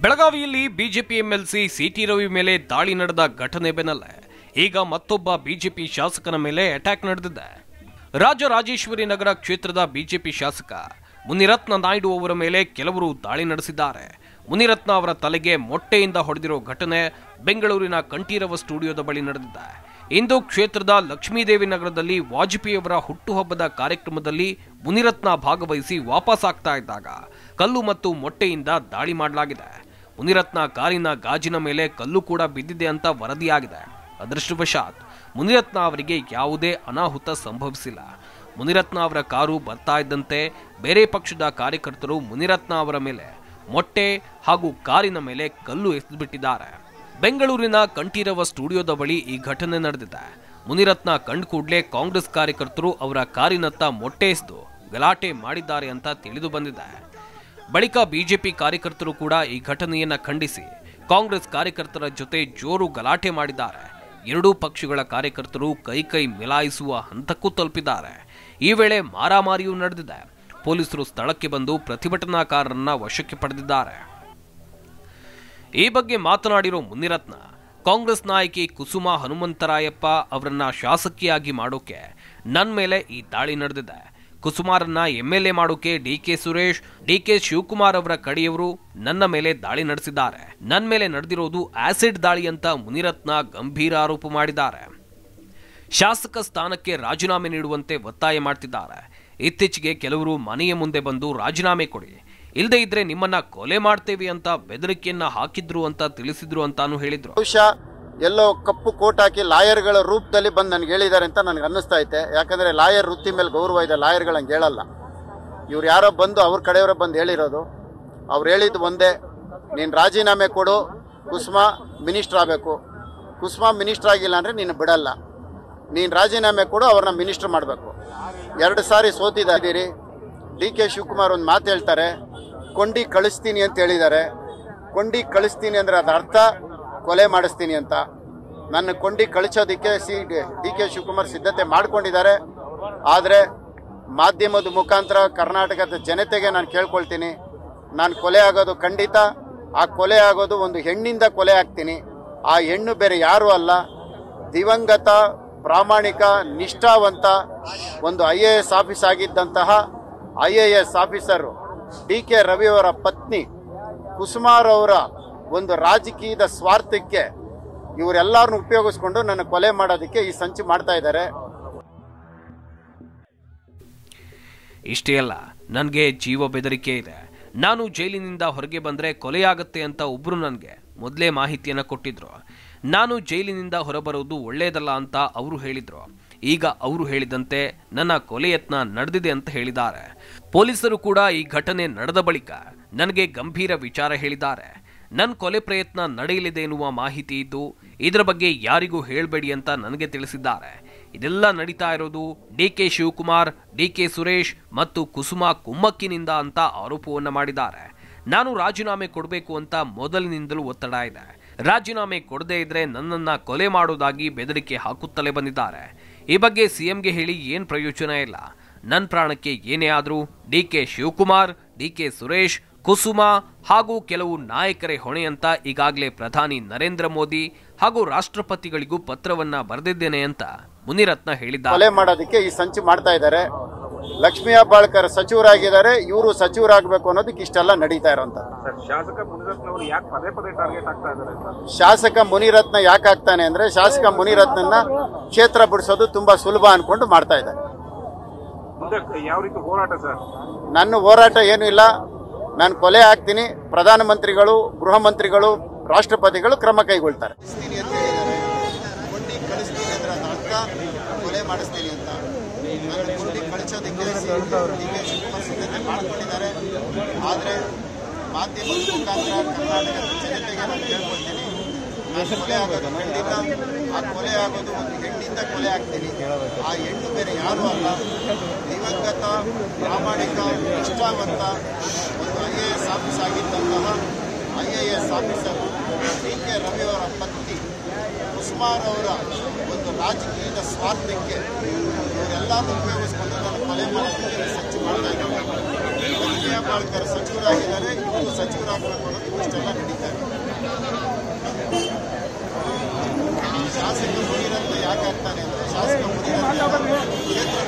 ಬೆಳಗಾವಿಯಲ್ಲಿ BJP MLC city Ravi ಮೇಲೆ ದಾಳಿ ನಡೆದ ಘಟನೆ ಬೆನ್ನಲ್ಲೇ ಈಗ ಮತ್ತೊಬ್ಬ ಬಿಜೆಪಿ ಶಾಸಕನ ಮೇಲೆ ಅಟ್ಯಾಕ್ ನಡೆದಿದೆ. ರಾಜರಾಜೇಶ್ವರಿ ನಗರ ಕ್ಷೇತ್ರದ ಬಿಜೆಪಿ ಶಾಸಕ ಮುನಿರತ್ನ ನಾಯ್ಡು ಅವರ ಮೇಲೆ ಕೆಲವರು ದಾಳಿ ನಡೆಸಿದ್ದಾರೆ. ಮುನಿರತ್ನ ಅವರ ತಲೆಗೆ ಮೊಟ್ಟೆಯಿಂದ ಹೊಡೆದಿರೋ ಘಟನೆ ಬೆಂಗಳೂರಿನ ಕಂಠೀರವ ಸ್ಟುಡಿಯೋದ ಬಳಿ ನಡೆದಿದೆ. ಇಂದು ಕ್ಷೇತ್ರದ ಲಕ್ಷ್ಮೀದೇವಿ ನಗರದಲ್ಲಿ ವಾಜಪೇಯಿ ಅವರ ಹುಟ್ಟುಹಬ್ಬದ ಕಾರ್ಯಕ್ರಮದಲ್ಲಿ ಮುನಿರತ್ನ ಭಾಗವಹಿಸಿ ವಾಪಸ್ ಆಗ್ತಾ ಇದ್ದಾಗ ಕಲ್ಲು ಮತ್ತು ಮೊಟ್ಟೆಯಿಂದ ದಾಳಿ ಮಾಡಲಾಗಿದೆ. ಮುನಿರತ್ನ ಕಾರಿನ ಗಾಜಿನ ಮೇಲೆ ಕಲ್ಲು ಕೂಡ ಬಿದ್ದಿದೆ ಅಂತ ವರದಿಯಾಗಿದೆ. ಅದೃಷ್ಟವಶಾತ್ ಮುನಿರತ್ನ ಅವರಿಗೆ ಯಾವುದೇ ಅನಾಹುತ ಸಂಭವಿಸಿಲ್ಲ. ಮುನಿರತ್ನ ಅವರ ಕಾರು ಬರ್ತಾ ಇದ್ದಂತೆ ಬೇರೆ ಪಕ್ಷದ ಕಾರ್ಯಕರ್ತರು ಮುನಿರತ್ನ ಅವರ ಮೇಲೆ ಮೊಟ್ಟೆ ಹಾಗೂ ಕಾರಿನ ಮೇಲೆ ಕಲ್ಲು ಎಸೆದುಬಿಟ್ಟಿದ್ದಾರೆ. ಬೆಂಗಳೂರಿನ ಕಂಠೀರವ ಸ್ಟುಡಿಯೋದ ಬಳಿ ಈ ಘಟನೆ ನಡೆದಿದೆ. ಮುನಿರತ್ನ ಕಂಡು ಕೂಡಲೇ ಕಾಂಗ್ರೆಸ್ ಕಾರ್ಯಕರ್ತರು ಅವರ ಕಾರಿನತ್ತ ಮೊಟ್ಟೆ ಎಸೆದು ಗಲಾಟೆ ಮಾಡಿದ್ದಾರೆ ಅಂತ ತಿಳಿದು ಬಂದಿದೆ. ಬಳಿಕ ಬಿಜೆಪಿ ಕಾರ್ಯಕರ್ತರು ಕೂಡ ಈ ಘಟನೆಯನ್ನ ಖಂಡಿಸಿ ಕಾಂಗ್ರೆಸ್ ಕಾರ್ಯಕರ್ತರ ಜೊತೆ ಜೋರು ಗಲಾಟೆ ಮಾಡಿದ್ದಾರೆ. ಎರಡೂ ಪಕ್ಷಗಳ ಕಾರ್ಯಕರ್ತರು ಕೈ ಮಿಲಾಯಿಸುವ ಹಂತಕ್ಕೂ ತಲುಪಿದ್ದಾರೆ. ಈ ವೇಳೆ ಮಾರಾಮಾರಿಯೂ ನಡೆದಿದೆ. ಪೊಲೀಸರು ಸ್ಥಳಕ್ಕೆ ಬಂದು ಪ್ರತಿಭಟನಾಕಾರರನ್ನ ವಶಕ್ಕೆ ಪಡೆದಿದ್ದಾರೆ. ಈ ಬಗ್ಗೆ ಮಾತನಾಡಿರೋ ಮುನಿರತ್ನ, ಕಾಂಗ್ರೆಸ್ ನಾಯಕಿ ಕುಸುಮಾ ಹನುಮಂತರಾಯಪ್ಪ ಅವರನ್ನ ಶಾಸಕಿಯಾಗಿ ಮಾಡೋಕೆ ನನ್ನ ಮೇಲೆ ಈ ದಾಳಿ ನಡೆದಿದೆ. ಕುಸುಮಾರನ್ನ ಎಂಎಲ್ಎ ಮಾಡೋಕೆ ಡಿಕೆ ಸುರೇಶ್, ಡಿಕೆ ಶಿವಕುಮಾರ್ ಅವರ ಕಡೆಯವರು ನನ್ನ ಮೇಲೆ ದಾಳಿ ನಡೆಸಿದ್ದಾರೆ. ನನ್ನ ಮೇಲೆ ನಡೆದಿರೋದು ಆಸಿಡ್ ದಾಳಿ ಅಂತ ಮುನಿರತ್ನ ಗಂಭೀರ ಆರೋಪ ಮಾಡಿದ್ದಾರೆ. ಶಾಸಕ ಸ್ಥಾನಕ್ಕೆ ರಾಜೀನಾಮೆ ನೀಡುವಂತೆ ಒತ್ತಾಯ ಮಾಡ್ತಿದ್ದಾರೆ. ಇತ್ತೀಚೆಗೆ ಕೆಲವರು ಮನೆಯ ಮುಂದೆ ಬಂದು ರಾಜೀನಾಮೆ ಕೊಡಿ, ಇಲ್ಲದೆ ಇದ್ರೆ ನಿಮ್ಮನ್ನ ಕೊಲೆ ಮಾಡ್ತೇವೆ ಅಂತ ಬೆದರಿಕೆಯನ್ನ ಹಾಕಿದ್ರು ಅಂತ ತಿಳಿಸಿದ್ರು ಅಂತಾನು ಹೇಳಿದ್ರು. ಎಲ್ಲೋ ಕಪ್ಪು ಕೋಟ್ ಹಾಕಿ ಲಾಯರ್ಗಳ ರೂಪದಲ್ಲಿ ಬಂದು ನನಗೆ ಹೇಳಿದ್ದಾರೆ ಅಂತ ನನಗೆ ಅನ್ನಿಸ್ತಾ ಐತೆ. ಯಾಕಂದರೆ ಲಾಯರ್ ವೃತ್ತಿ ಮೇಲೆ ಗೌರವ ಇದೆ, ಲಾಯರ್ಗಳು ಹಂಗೆ ಹೇಳಲ್ಲ. ಇವ್ರು ಯಾರೋ ಬಂದು ಅವ್ರ ಕಡೆಯವರೇ ಬಂದು ಹೇಳಿರೋದು. ಅವ್ರು ಹೇಳಿದ್ದು ಒಂದೇ, ನೀನು ರಾಜೀನಾಮೆ ಕೊಡು, ಕುಸುಮಾ ಮಿನಿಸ್ಟ್ರ್ ಆಗಬೇಕು. ಕುಸುಮಾ ಮಿನಿಸ್ಟ್ರ್ ಆಗಿಲ್ಲ ಅಂದರೆ ನೀನು ಬಿಡಲ್ಲ, ನೀನು ರಾಜೀನಾಮೆ ಕೊಡು, ಅವ್ರನ್ನ ಮಿನಿಸ್ಟ್ರ್ ಮಾಡಬೇಕು. 2 ಸಾರಿ ಸೋತಿದ್ದೀರಿ. ಡಿ ಕೆ ಶಿವಕುಮಾರ್ ಒಂದು ಮಾತು ಹೇಳ್ತಾರೆ, ಕೊಂಡಿ ಕಳಿಸ್ತೀನಿ ಅಂತ ಹೇಳಿದ್ದಾರೆ. ಕೊಂಡಿ ಕಳಿಸ್ತೀನಿ ಅಂದರೆ ಅದರ ಅರ್ಥ ಕೊಲೆ ಮಾಡಿಸ್ತೀನಿ ಅಂತ. ನನ್ನ ಕೊಂಡಿ ಕಳಿಸೋದಕ್ಕೆ ಡಿ ಕೆ ಶಿವಕುಮಾರ್ ಸಿದ್ಧತೆ ಮಾಡ್ಕೊಂಡಿದ್ದಾರೆ. ಆದರೆ ಮಾಧ್ಯಮದ ಮುಖಾಂತರ ಕರ್ನಾಟಕದ ಜನತೆಗೆ ನಾನು ಕೇಳ್ಕೊಳ್ತೀನಿ, ನಾನು ಕೊಲೆ ಆಗೋದು ಖಂಡಿತ. ಆ ಕೊಲೆ ಆಗೋದು ಒಂದು ಹೆಣ್ಣಿಂದ ಕೊಲೆ ಆಗ್ತೀನಿ. ಆ ಹೆಣ್ಣು ಬೇರೆ ಯಾರೂ ಅಲ್ಲ, ದಿವಂಗತ ಪ್ರಾಮಾಣಿಕ ನಿಷ್ಠಾವಂತ ಒಂದು IAS ಆಫೀಸ್ ಆಗಿದ್ದಂತಹ IAS ಆಫೀಸರು ಡಿ ಕೆ ರವಿಯವರ ಪತ್ನಿ ಕುಸುಮಾರ್ ಅವರ ಒಂದು ರಾಜಕೀಯದ ಸ್ವಾರ್ಥಕ್ಕೆ ಇವರೆಲ್ಲರನ್ನು ಉಪಯೋಗಿಸ್ಕೊಂಡು ನನ್ನ ಕೊಲೆ ಮಾಡೋದಕ್ಕೆ ಈ ಸಂಚು ಮಾಡ್ತಾ ಇದ್ದಾರೆ. ಇಷ್ಟೇ ಅಲ್ಲ, ನನಗೆ ಜೀವ ಬೆದರಿಕೆ ಇದೆ. ನಾನು ಜೈಲಿನಿಂದ ಹೊರಗೆ ಬಂದರೆ ಕೊಲೆಯಾಗತ್ತೆ ಅಂತ ಒಬ್ಬರು ನನಗೆ ಮೊದಲೇ ಮಾಹಿತಿಯನ್ನು ಕೊಟ್ಟಿದ್ರು. ನಾನು ಜೈಲಿನಿಂದ ಹೊರಬರೋದು ಒಳ್ಳೆಯದಲ್ಲ ಅಂತ ಅವರು ಹೇಳಿದ್ರು. ಈಗ ಅವರು ಹೇಳಿದಂತೆ ನನ್ನ ಕೊಲೆ ಯತ್ನ ನಡೆದಿದೆ ಅಂತ ಹೇಳಿದ್ದಾರೆ. ಪೊಲೀಸರು ಕೂಡ ಈ ಘಟನೆ ನಡೆದ ಬಳಿಕ ನನಗೆ ಗಂಭೀರ ವಿಚಾರ ಹೇಳಿದ್ದಾರೆ. ನನ್ನ ಕೊಲೆ ಪ್ರಯತ್ನ ನಡೆಯಲಿದೆ ಎನ್ನುವ ಮಾಹಿತಿ ಇದ್ದು ಇದರ ಬಗ್ಗೆ ಯಾರಿಗೂ ಹೇಳಬೇಡಿ ಅಂತ ನನಗೆ ತಿಳಿಸಿದ್ದಾರೆ. ಇದೆಲ್ಲ ನಡೀತಾ ಇರೋದು ಡಿಕೆ ಶಿವಕುಮಾರ್, ಡಿಕೆ ಸುರೇಶ್ ಮತ್ತು ಕುಸುಮಾ ಕುಮ್ಮಕ್ಕಿನಿಂದ ಅಂತ ಆರೋಪವನ್ನು ಮಾಡಿದ್ದಾರೆ. ನಾನು ರಾಜೀನಾಮೆ ಕೊಡಬೇಕು ಅಂತ ಮೊದಲಿನಿಂದಲೂ ಒತ್ತಡ ಇದೆ. ರಾಜೀನಾಮೆ ಕೊಡದೇ ಇದ್ರೆ ನನ್ನನ್ನ ಕೊಲೆ ಮಾಡೋದಾಗಿ ಬೆದರಿಕೆ ಹಾಕುತ್ತಲೇ ಬಂದಿದ್ದಾರೆ. ಈ ಬಗ್ಗೆ ಸಿಎಂಗೆ ಹೇಳಿ ಏನ್ ಪ್ರಯೋಜನ ಇಲ್ಲ. ನನ್ನ ಪ್ರಾಣಕ್ಕೆ ಏನೇ ಆದರೂ ಡಿಕೆ ಶಿವಕುಮಾರ್, ಡಿಕೆ ಸುರೇಶ್, ಕುಸುಮಾ ಹಾಗೂ ಕೆಲವು ನಾಯಕರೇ ಹೊಣೆ ಅಂತ ಈಗಾಗಲೇ ಪ್ರಧಾನಿ ನರೇಂದ್ರ ಮೋದಿ ಹಾಗೂ ರಾಷ್ಟ್ರಪತಿಗಳಿಗೂ ಪತ್ರವನ್ನ ಬರೆದಿದ್ದೇನೆ ಅಂತ ಮುನಿರತ್ನ ಹೇಳಿದ್ದಾರೆ. ಕೊಲೆ ಮಾಡೋದಕ್ಕೆ ಈ ಸಂಚು ಮಾಡ್ತಾ ಇದ್ದಾರೆ. ಲಕ್ಷ್ಮೀ ಹೆಬ್ಬಾಳ್ಕರ್ ಸಚಿವರಾಗಿದ್ದಾರೆ, ಇವರು ಸಚಿವರಾಗಬೇಕು ಅನ್ನೋದಕ್ಕೆ ಇಷ್ಟೆಲ್ಲ ನಡೀತಾ ಇರೋಂಥ. ಶಾಸಕ ಮುನಿರತ್ನ ಯಾಕೆ ಆಗ್ತಾನೆ ಅಂದ್ರೆ, ಶಾಸಕ ಮುನಿರತ್ನನ್ನ ಕ್ಷೇತ್ರ ಬಿಡಿಸೋದು ತುಂಬಾ ಸುಲಭ ಅನ್ಕೊಂಡು ಮಾಡ್ತಾ ಇದ್ದಾರೆ. ನನ್ನ ಹೋರಾಟ ಏನೂ ಇಲ್ಲ, ನಾನು ಕೊಲೆ ಆಗ್ತೀನಿ. ಪ್ರಧಾನಮಂತ್ರಿಗಳು, ಗೃಹ ಮಂತ್ರಿಗಳು, ರಾಷ್ಟ್ರಪತಿಗಳು ಕ್ರಮ ಕೈಗೊಳ್ತಾರೆ. ಕೊಲೆ ಮಾಡಿಸ್ತೀನಿ ಅಂತ ಸಿದ್ಧತೆ ಮಾಡ್ಕೊಂಡಿದ್ದಾರೆ. ಆದರೆ ಮಾಧ್ಯಮದ ಮುಖಾಂತರ ಕರ್ನಾಟಕದ ಜನತೆಗೆ ನಾನು ಕೇಳ್ಕೊಳ್ತೀನಿ, ನಾನು ಕೊಲೆ ಆಗೋದು ಖಂಡಿತ. ಆ ಕೊಲೆ ಆಗೋದು ಒಂದು ಹೆಣ್ಣಿಂದ ಕೊಲೆ ಆಗ್ತೀನಿ. ಆ ಹೆಣ್ಣು ಬೇರೆ ಯಾರೂ ಅಲ್ಲ, ದಿವಂಗತ ಪ್ರಾಮಾಣಿಕ ನಿಷ್ಠಾವಂತ ಒಂದು IAS ಆಫೀಸ್ ಆಗಿದ್ದಂತಹ IAS ಆಫೀಸರ್ ಡಿ ಕೆ ರವಿಯವರ ಪತ್ನಿ ಕುಸುಮಾರ್ ಅವರ ಒಂದು ರಾಜಕೀಯದ ಸ್ವಾರ್ಥಕ್ಕೆ ಇವರೆಲ್ಲರೂ ಉಪಯೋಗಿಸ್ಕೊಂಡು ನನ್ನ ಕೊಲೆ ಮಾಡೋದಕ್ಕೆ ಸಂಚು ಮಾಡ್ತಾ ಇದ್ದಾರೆ. ಕೆ ಹೆಬ್ಬಾಳ್ಕರ್ ಸಚಿವರಾಗಿದ್ದಾರೆ, ಇವರು ಸಚಿವರಾಗಬೇಕು ಅನ್ನೋದು ಇಷ್ಟೆಲ್ಲ ನಡೀತಾರೆ. ಶಾಸಕ ಮುನಿರತ್ನ ಯಾಕೆ ಆಗ್ತಾನೆ ಅಂದರೆ ಶಾಸಕ ಮುನಿರತ್ನ ಕ್ಷೇತ್ರ